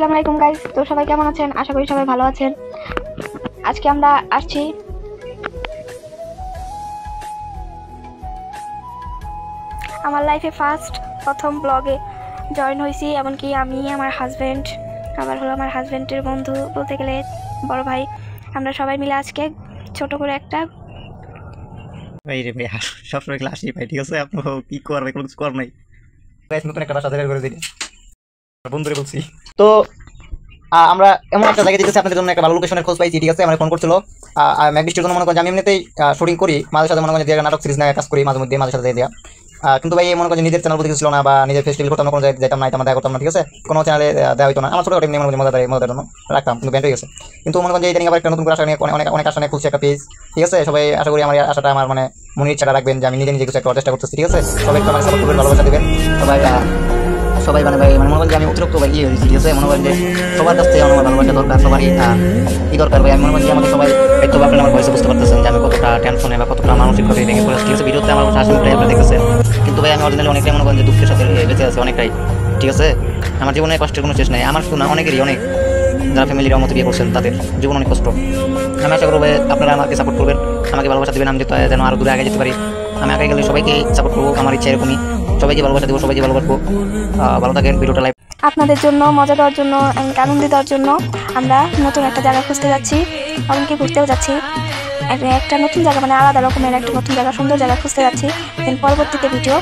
আসসালামু আলাইকুম গাইস। তো সবাই কেমন আছেন? আশা করি সবাই ভালো আছেন। আজকে আমরা আসছি আমার লাইফে প্রথম ব্লগে জয়েন হয়েছি। এমনকি আমি, আমার হাজব্যান্ড, আবার হলো আমার হাজব্যান্ডের বন্ধু, বলতে গেলে বড় ভাই, আমরা সবাই মিলে আজকে ছোট করে একটা ভাই রে ভাই সবসময় ক্লাসই ভাই, ঠিক আছে? আপনি কি করবে, কোনো কিছু কর নাই। নতুন একটা বাসা জায়গা করে দিই বন্ধুরে বলছি। তো আমরা এমন একটা জায়গায় যেতেছি, আপনাদের জন্য একটা ভালো লোকেশনের খোঁজ পাইছি, ঠিক আছে? আমার ফোন করছিল ম্যাকবিস্টের জন্য। মনে করেন আমি এমনিতেই শুটিং করি, মাঝে সাথে মনে করেন যে নাটক সিরিজ নিয়ে কাজ করি মাঝে মধ্যে, মাঝে সাথে দেওয়া। কিন্তু ভাই মনে করেন নিজের চ্যানেল বলতে ছিল না, বা নিজের ফেস্টিভ্যাল করতাম, কোনো জায়গায় যেতাম না, এটা দেখা করতাম না, ঠিক আছে? কোনো চ্যানেলে দেওয়া হতো না। আমার ছোটো এমনি মনে করেন মজার জন্য রাখতাম, কিন্তু ব্যান্ড হয়ে গেছে। কিন্তু মনে করেন যে ইদানিং আবার একটা নতুন করে আশা নিয়ে অনেক আশা নিয়ে খুলছে একটা পেজ, ঠিক আছে? সবাই আশা করি আমার আশাটা, আমার মানে মনের ইচ্ছাটা রাখবেন যে আমি নিজে কিছু একটা চেষ্টা করতেছি, ঠিক আছে? সবাই একটু আমার সাপোর্ট করবেন, ভালোবাসা দেবেন সবাই মানে ভাই, মানে মনে করেন যে আমি অতিরিক্ত ভাই ইয়ে হয়েছি, ঠিক আছে? মনে করেন যে সবার কাছ থেকে আমার ভালোবাসা দরকার, সবারই কি দরকার ভাই। আমি মনে করেন যে আমাকে সবাই একটু আপনারা আমার ভয়েসে বুঝতে পারতেছেন যে আমি কতটা টেনশনে বা কতটা মানসিকভাবে ভেঙে পড়েছি, ঠিক আছে? ভিডিওতে আমার হাসি মুখে আপনারা দেখতেছেন, কিন্তু ভাই আমি অরিজিনালি অনেকটাই মনে করেন যে দুঃখের সাথে বেঁচে আছে, অনেকটাই, ঠিক আছে? আমার জীবনে কষ্টের কোনো শেষ নাই। আমার শুধু না, অনেকেরই, অনেক যারা ফ্যামিলির মতো বিয়ে করছেন তাদের জীবন অনেক কষ্ট। আমি আশা করবো আপনারা আমাকে সাপোর্ট করবেন, আমাকে ভালোবাসা দেবেন, আমি যেন আরও দূরে আগে যেতে পারি। আমি আগে গেলে সবাইকে সাপোর্ট করবো, আমার ইচ্ছা এরকমই, সবাইকে ভালোবাসা দেবো, সবাইকে ভালোবাসবো। ভালো থাকেন। ভিডিওটা লাইক আপনাদের জন্য, মজা দেওয়ার জন্য, আনন্দ দেওয়ার জন্য আমরা নতুন একটা জায়গা খুঁজতে যাচ্ছি, এমনকি ঘুরতেও যাচ্ছি। একটা নতুন জায়গা, মানে আলাদা রকমের একটা নতুন জায়গা, সুন্দর জায়গা খুঁজতে যাচ্ছি। দেন পরবর্তীতে ভিডিও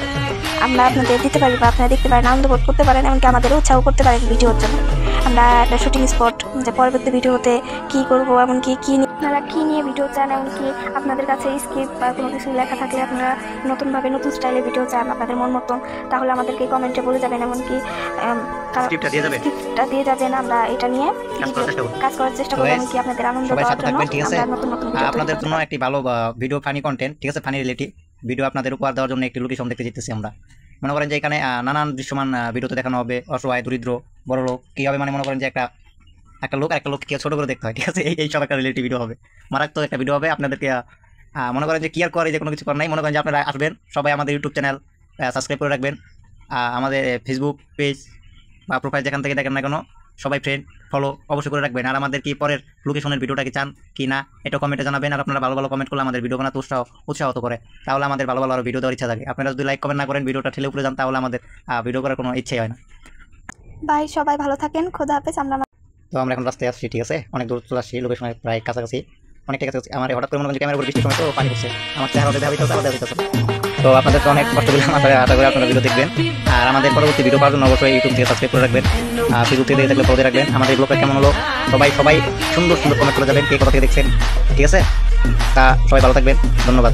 আমরা আপনাদের দিতে পারি, বা আপনারা দেখতে পারেন, আনন্দ বোধ করতে পারেন, এমনকি আমাদের উৎসাহ করতে পারেন ভিডিওর জন্য। আমরা একটা শুটিং স্পট, যে পরবর্তী ভিডিওতে কী করবো, এমনকি আপনারা কী নিয়ে ভিডিও চান, এমনকি আপনাদের কাছে স্ক্রিপ্ট বা কোনো কিছু লেখা থাকলে, আপনারা নতুনভাবে নতুন স্টাইলে ভিডিও চান আপনাদের মন মতন, তাহলে আমাদেরকে কমেন্টে বলে যাবেন, এমনকি স্ক্রিপ্টটা দিয়ে যাবেন। আমরা এটা নিয়ে কাজ করার চেষ্টা করব, এমনকি আপনাদের আনন্দ দেওয়ার জন্য আমরা নতুন নতুন আপনাদের জন্য একটি ভালো ভিডিও, ফানি কন্টেন্ট, ঠিক আছে? ফানি রিলেটিভ ভিডিও আপনাদের উপহার দেওয়ার জন্য একটি লোকেশন দেখতে যেতেছি আমরা। মনে করেন যে এখানে নানান দৃশ্যমান ভিডিওতে দেখানো হবে অসহায়, দরিদ্র, বড় লোক কী হবে, মানে মনে করেন যে একটা লোক কি ছোটো করে দেখতে হয়, ঠিক আছে? এই সব একটা রিলেটিভ ভিডিও হবে, মারাত্মক একটা ভিডিও হবে। আপনাদেরকে মনে করেন যে কি আর করে, যে কোনো কিছু করার নাই। মনে করেন যে আপনারা আসবেন, সবাই আমাদের ইউটিউব চ্যানেল সাবস্ক্রাইব করে রাখবেন, আমাদের ফেসবুক পেজ বা প্রোফাইল যেখান থেকে দেখেন না কেন, সবাই ফ্রেন্ড ফলো অবশ্যই করে রাখবেন। আর আমাদের কি পরের লোকেশনের ভিডিওটা কি চান কি না, এটা কমেন্টে জানাবেন। আর আপনারা ভালো কমেন্ট করলে আমাদের ভিডিও বানাতে উৎসাহিত করে, তাহলে আমাদের ভালো আরও ভিডিও দেওয়ার ইচ্ছা থাকে। আপনারা যদি লাইক কমেন্ট না করেন, ভিডিওটা ঠেলে উপরে যান, তাহলে আমাদের ভিডিও করার কোনো ইচ্ছাই হয় না। বাই, সবাই ভালো থাকেন, খোদা হাফেজ। তো আমরা এখন রাস্তায় আসছি, ঠিক আছে? অনেক দূর চলে আসছি, লোকেশনের প্রায় কাছাকাছি, অনেকটা কাছাকাছি। আমার হঠাৎ করে মনে করেন ক্যামেরা উপর বৃষ্টির সময় তো পানি পড়ছে, আমার চেহারা দেখাইতেছে। তো আপনাদের তো অনেক কষ্ট দিলাম, আশা করি আপনারা ভিডিও দেখবেন। আর আমাদের পরবর্তী ভিডিও পাওয়ার জন্য অবশ্যই ইউটিউব থেকে সাবস্ক্রাইব করে রাখবেন, ফেসবুক থেকে দেখে থাকলে ফলো রাখবেন। আমাদের ব্লগটা কেমন হলো সবাই সুন্দর কমেন্ট করে যাবেন, কে কোথা থেকে দেখছেন, ঠিক আছে? তা সবাই ভালো থাকবেন, ধন্যবাদ।